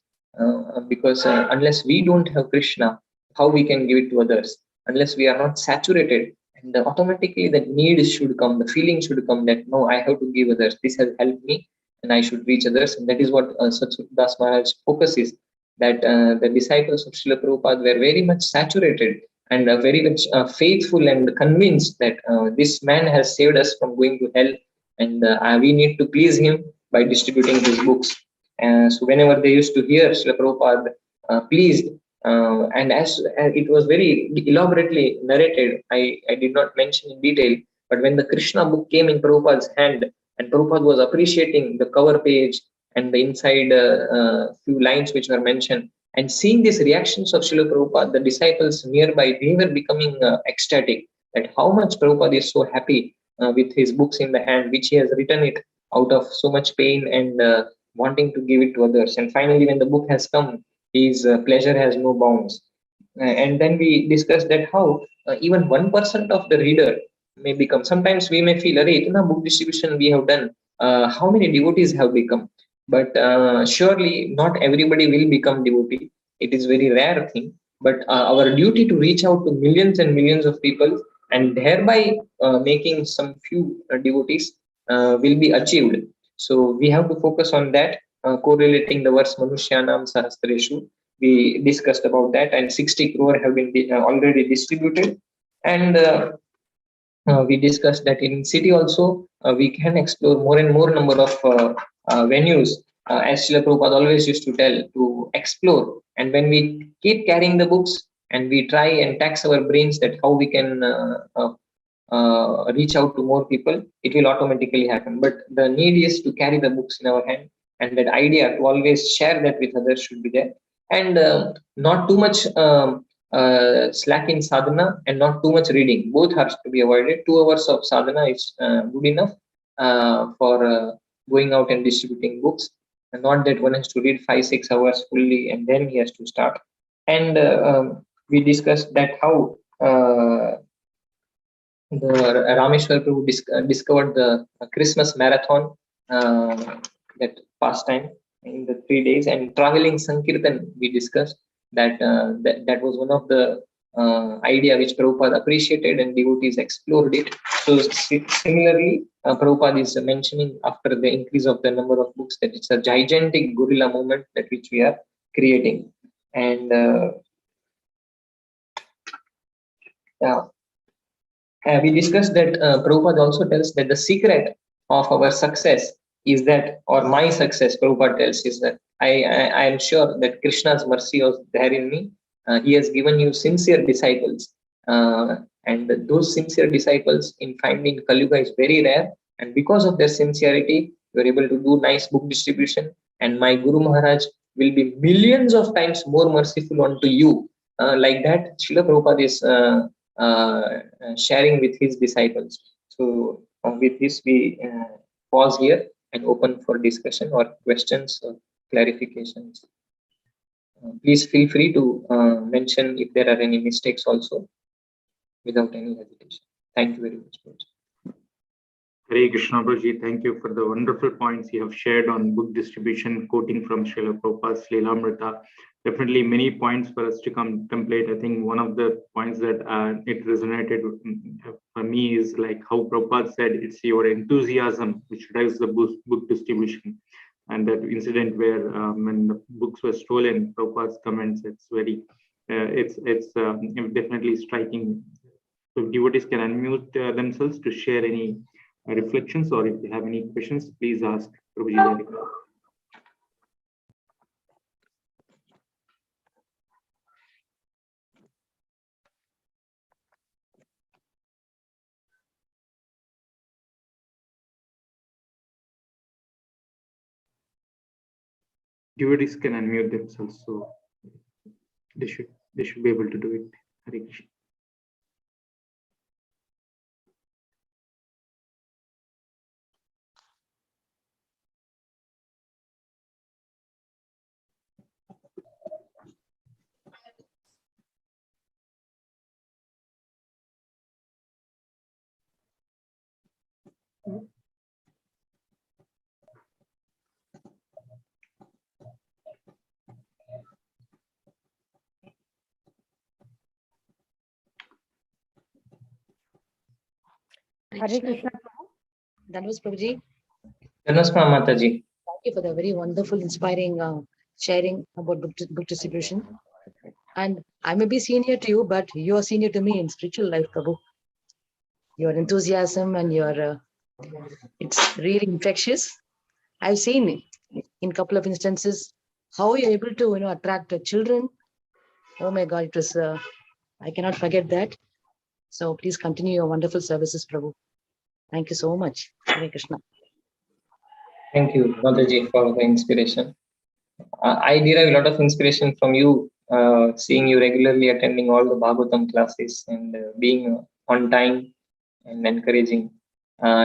Because unless we don't have Krishna, how we can give it to others? Unless we are not saturated, and automatically the need should come, the feeling should come that no, I have to give others. This has helped me, and I should reach others. And that is what Das Maharaj's focus is. That the disciples of Srila Prabhupada were very much saturated and very much faithful and convinced that this man has saved us from going to hell, and we need to please him by distributing his books. So whenever they used to hear Srila Prabhupada pleased, and as it was very elaborately narrated, I did not mention in detail, but when the Krishna book came in Prabhupada's hand, and Prabhupada was appreciating the cover page and the inside few lines which were mentioned, and seeing these reactions of Srila Prabhupada, the disciples nearby, they were becoming ecstatic at how much Prabhupada is so happy with his books in the hand, which he has written it out of so much pain and wanting to give it to others. And finally, when the book has come, his pleasure has no bounds. And then we discussed that how even 1% of the reader may become. Sometimes we may feel, "Arey, itna book distribution we have done. How many devotees have become?" But surely not everybody will become devotee. It is very rare thing. But our duty to reach out to millions and millions of people, and thereby making some few devotees will be achieved. So we have to focus on that, correlating the verse Manushyanam Sahasreshu. We discussed about that, and 60 crore have been already distributed. And we discussed that in city also we can explore more and more number of venues, as Srila Prabhupada always used to tell, to explore. And when we keep carrying the books and we try and tax our brains that how we can reach out to more people, it will automatically happen. But the need is to carry the books in our hand, and that idea to always share that with others should be there. And not too much slack in sadhana, and not too much reading. Both has to be avoided. 2 hours of sadhana is good enough for going out and distributing books, and not that one has to read 5-6 hours fully and then he has to start. And we discussed that how the Rameshwar Prabhu discovered the Christmas marathon, that pastime in the 3 days, and traveling Sankirtan we discussed that that was one of the idea which Prabhupada appreciated and devotees explored it. So similarly, Prabhupada is mentioning after the increase of the number of books that it's a gigantic gorilla movement that which we are creating. And we discussed that Prabhupada also tells that the secret of our success is that, or my success, Prabhupada tells, is that I am sure that Krishna's mercy was there in me. He has given you sincere disciples. And those sincere disciples in finding Kali Yuga is very rare. And because of their sincerity, you are able to do nice book distribution. And my Guru Maharaj will be millions of times more merciful unto you. Like that, Srila Prabhupada is sharing with his disciples. So with this, we pause here and open for discussion or questions or clarifications. Please feel free to mention if there are any mistakes also, without any hesitation. Thank you very much. Hare Krishna Prabhuji, thank you for the wonderful points you have shared on book distribution, quoting from Srila Prabhupada's lilamritha. Definitely many points for us to contemplate. I think one of the points that it resonated for me is like how Prabhupada said, it's your enthusiasm which drives the book distribution. And that incident where when the books were stolen, Prabhupada's comments, it's very, it's definitely striking. So devotees can unmute themselves to share any reflections, or if you have any questions, please ask Prabhuji. Devotees can unmute themselves, so they should be able to do it. Hare Krishna. Hare Krishna. That was Prabhuji. Namaskar Mataji. Thank you for the very wonderful, inspiring sharing about book distribution. And I may be senior to you, but you are senior to me in spiritual life, Prabhu. Your enthusiasm and your it's really infectious. I've seen in a couple of instances how you're able to attract children. Oh my God, it was I cannot forget that. So please continue your wonderful services, Prabhu. Thank you so much. Hare Krishna. Thank you, Mataji, for the inspiration. I derive a lot of inspiration from you, seeing you regularly attending all the Bhagavatam classes and being on time and encouraging.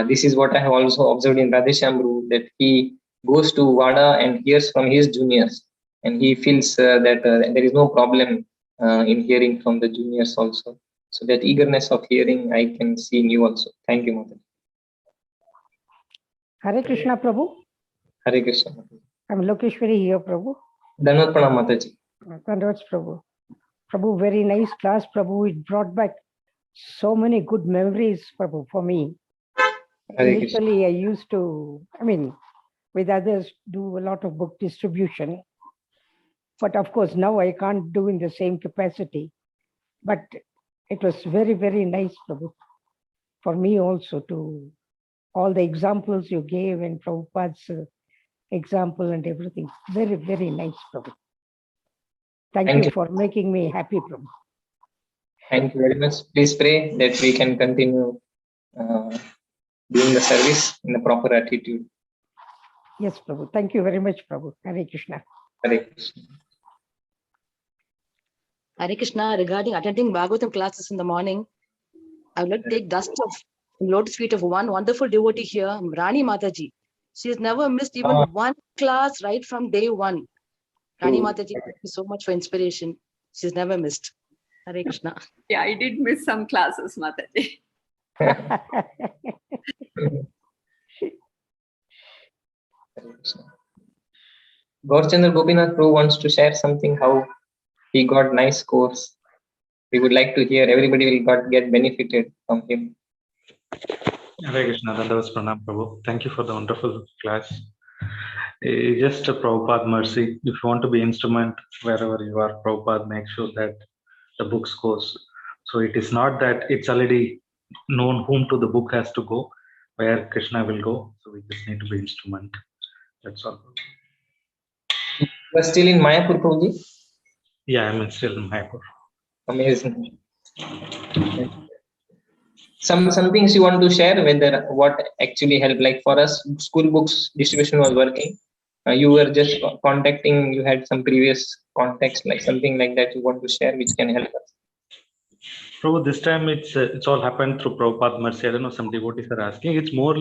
This is what I have also observed in Radheshamru, that he goes to Vada and hears from his juniors, and he feels that there is no problem in hearing from the juniors also. So that eagerness of hearing, I can see in you also. Thank you, Mataji. Hare Krishna, Prabhu. Hare Krishna. I'm Lokeshwari here, Prabhu. Dhanvat Pranam, Mataji. Dhanvat, Prabhu. Prabhu, very nice class, Prabhu. It brought back so many good memories, Prabhu, for me. Initially, I used to, with others, do a lot of book distribution. But of course, now I can't do in the same capacity. But it was very, very nice, Prabhu, for me also to all the examples you gave and Prabhupada's example and everything. Very, very nice, Prabhu. Thank you for making me happy, Prabhu. Thank you very much. Please pray that we can continue doing the service in the proper attitude. Yes, Prabhu. Thank you very much, Prabhu. Hare Krishna. Hare Krishna. Hare Krishna, regarding attending Bhagavatam classes in the morning, I will not take dust of lotus feet of one wonderful devotee here, Rani Mataji. She has never missed even one class right from day one. Rani Mataji, thank you so much for inspiration. She's never missed. Hare Krishna. Yeah, I did miss some classes, Mataji. Gaurchandra Gopinath Prabhu wants to share something how he got nice scores. We would like to hear. Everybody will get benefited from him. Hare Krishna, Dandavas Pranam Prabhu. Thank you for the wonderful class. Just a Prabhupada mercy. If you want to be instrument wherever you are, Prabhupada, make sure that the book goes. So it is not that it's already known whom to the book has to go, where Krishna will go. So we just need to be instrument. That's all. You are still in Mayapur, Prabhuji? Yeah, I'm still in Mayapur. Amazing. Some things you want to share, whether what actually helped, like for us, school books distribution was working. You were just contacting, you had some previous context, like something like that you want to share, which can help us. Prabhu, this time it's all happened through Prabhupada mercy. I don't know, some devotees are asking. It's more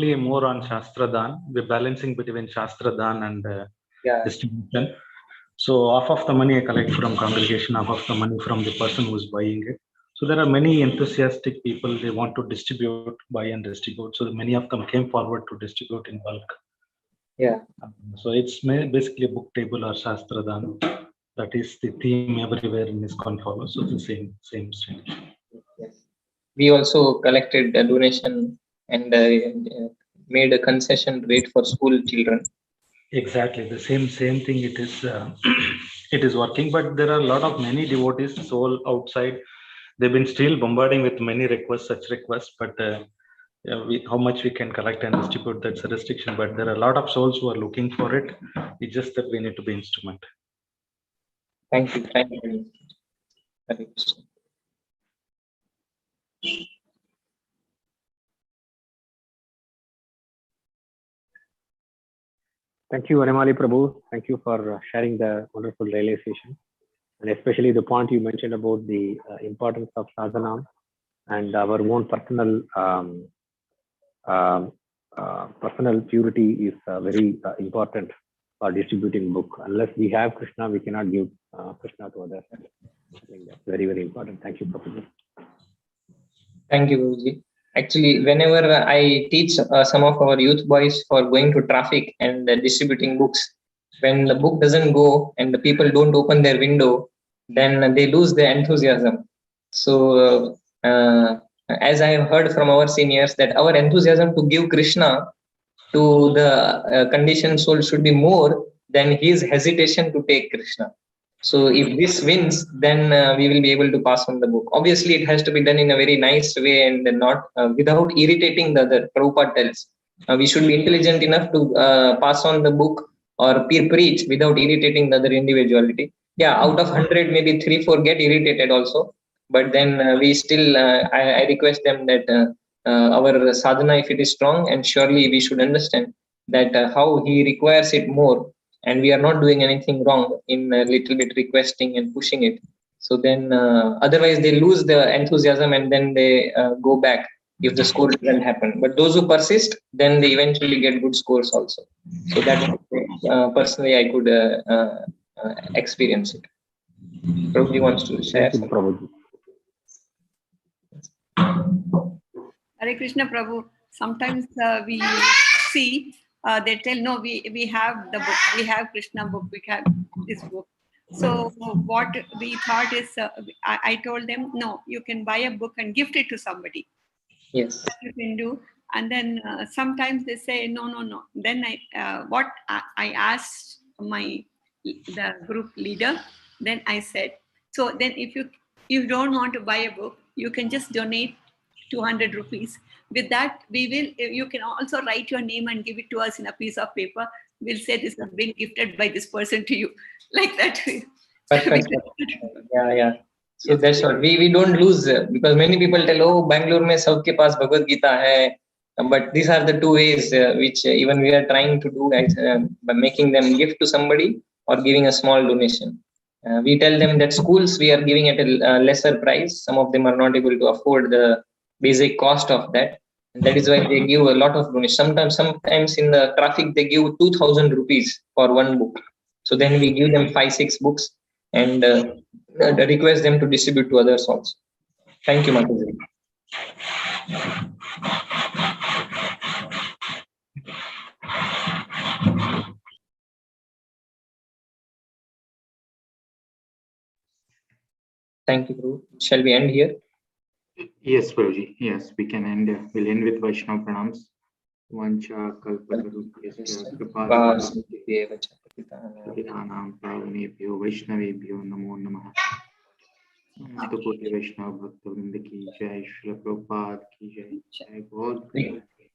on Shastra Dan. We're balancing between Shastra Dan and distribution. So half of the money I collect from congregation, half of the money from the person who is buying it. So there are many enthusiastic people, they want to distribute, buy and distribute. So many of them came forward to distribute in bulk. Yeah. So it's basically a book table or Shastra Dan. That is the theme everywhere in ISKCON follows. So it's the same strategy. Yes. We also collected a donation and made a concession rate for school children. Exactly the same thing. It is it is working, but there are a lot of many devotees soul outside. They've been still bombarding with many requests, such requests, but how much we can collect and distribute, that's a restriction. But there are a lot of souls who are looking for it. It's just that we need to be instrument. Thank you. Thank you. Thank you, Vanamali Prabhu. Thank you for sharing the wonderful realization, and especially the point you mentioned about the importance of sadhana and our own personal purity is very important for distributing book. Unless we have Krishna, we cannot give Krishna to others. I think that's very, very important. Thank you, Prabhuji. Thank you, Guruji. Actually, whenever I teach some of our youth boys for going to traffic and distributing books, when the book doesn't go and the people don't open their window, then they lose their enthusiasm. So, as I have heard from our seniors, that our enthusiasm to give Krishna to the conditioned soul should be more than his hesitation to take Krishna. So if this wins, then we will be able to pass on the book. Obviously, it has to be done in a very nice way and not without irritating the other. Prabhupada tells we should be intelligent enough to pass on the book or peer preach without irritating the other individuality. Yeah, out of 100, maybe 3-4 get irritated also. But then we still, I request them that our sadhana, if it is strong, and surely we should understand that how he requires it more. And we are not doing anything wrong in a little bit requesting and pushing it. So then otherwise they lose the enthusiasm and then they go back if the score doesn't happen. But those who persist, then they eventually get good scores also. So that personally I could experience it. Prabhuji wants to share. Thank you, Prabhuji. Hare Krishna, Prabhu. Sometimes we see they tell, no, we have the book, we have Krishna book, we have this book. So what we thought is, I told them, no, you can buy a book and gift it to somebody. Yes. That you can do. And then sometimes they say, no. Then I asked the group leader, then I said, so then if you don't want to buy a book, you can just donate 200 rupees. With that, you can also write your name and give it to us in a piece of paper. We'll say this has been gifted by this person to you. Like that. Perfect. Yeah. So that's what we don't lose because many people tell, oh, Bangalore mein sabke paas Bhagavad Gita hai. But these are the two ways which even we are trying to do by making them gift to somebody or giving a small donation. We tell them that schools we are giving at a lesser price. Some of them are not able to afford the basic cost of that. And that is why they give a lot of donation. Sometimes in the traffic, they give 2,000 rupees for one book. So then we give them 5-6 books and request them to distribute to others also. Thank you, Mataji. Thank you, Prabhu. Shall we end here? Yes, Prabhuji. Yes, we can end. We'll end with Vaishnav pranams. Vancha kalpatarubhyascha kripasinubhyo पावनेभ्यो वैष्णवेभ्यो नमो नमः। तो कोटि वैष्णव भक्तवृंद की जय, श्रील प्रभुपाद की जय, जय गौर